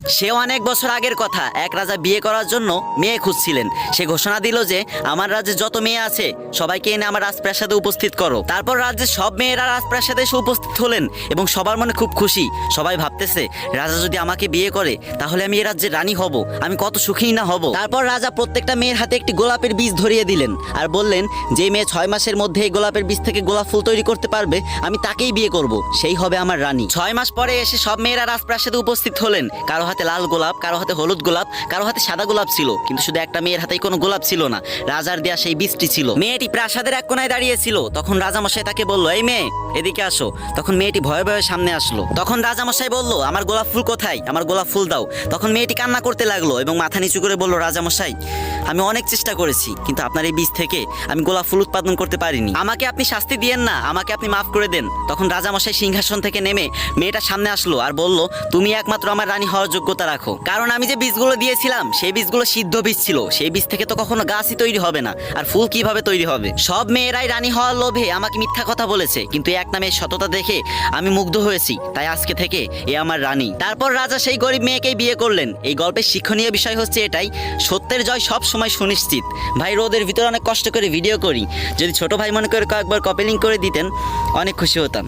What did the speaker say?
সে অনেক বছর আগের কথা, এক রাজা বিয়ে করার জন্য মেয়ে খুঁজছিলেন। সে ঘোষণা দিল যে আমার রাজ্যে যত মেয়ে আছে সবাইকে এনে আমার রাজপ্রাসাদে উপস্থিত করো। তারপর রাজ্যের সব মেয়েরা রাজপ্রাসাদে এসে উপস্থিত হলেন এবং সবার মনে খুব খুশি। সবাই ভাবতেছে রাজা যদি আমাকে বিয়ে করে তাহলে আমি এই রাজ্যের রানী হব, আমি কত সুখী না হব। তারপর রাজা প্রত্যেকটা মেয়ের হাতে একটি গোলাপের বীজ ধরিয়ে দিলেন আর বললেন যে মেয়ে 6 মাসের মধ্যে এই গোলাপের বীজ থেকে গোলাপ ফুল তৈরি করতে পারবে আমি তাকেই বিয়ে করব, সেই হবে আমার রানী। 6 মাস পরে এসে সব মেয়েরা রাজপ্রাসাদে উপস্থিত হলেন। কারো হাতে লাল গোলাপ, কারো হাতে হলুদ গোলাপ, কারো হাতে সাদা গোলাপ ছিল, কিন্তু শুধু একটা মেয়ের হাতেই কোনো গোলাপ ছিল না, রাজার দেয়া সেই বীজটি ছিল। মেয়েটি প্রাসাদের এক কোনায় দাঁড়িয়েছিল। তখন রাজামশাই তাকে বলল, এই মেয়ে এদিকে আসো। তখন মেয়েটি ভয়ে ভয়ে সামনে আসলো। তখন রাজামশাই বলল, আমার গোলাপ ফুল কোথায়, আমার গোলাপ ফুল দাও। তখন মেয়েটি কান্না করতে লাগলো এবং মাথা নিচু করে বলল, রাজামশাই আমি অনেক চেষ্টা করেছি কিন্তু আপনার এই বীজ থেকে আমি গোলাপ ফুল উৎপাদন করতে পারিনি, আমাকে আপনি শাস্তি দিয়েন না, আমাকে আপনি মাফ করে দেন। তখন রাজামশাই সিংহাসন থেকে নেমে মেয়েটার সামনে আসলো আর বলল, তুমি একমাত্র আমার রানী হওয়ার যোগ্যতা রাখো, কারণ আমি যে বীজগুলো দিয়েছিলাম সেই বীজগুলো সিদ্ধ বীজ ছিল, সেই বীজ থেকে তো কখনো গাছই তৈরি হবে না, আর ফুল কিভাবে তৈরি হবে। সব মেয়েরাই রানী হওয়ার লোভে আমাকে মিথ্যা কথা বলেছে, কিন্তু এক নামে সততা দেখে আমি মুগ্ধ হয়েছি, তাই আজকে থেকে এ আমার রানী। তারপর রাজা সেই গরিব মেয়েকেই বিয়ে করলেন। এই গল্পের শিক্ষণীয় বিষয় হচ্ছে এটাই, সত্যের জয় সব সময় সুনিশ্চিত। ভাই রোদের ভিতরে অনেক কষ্ট করে ভিডিও করি, যদি ছোট ভাই মনে করে কয়েকবার কপি লিঙ্ক করে দিতেন অনেক খুশি হতাম।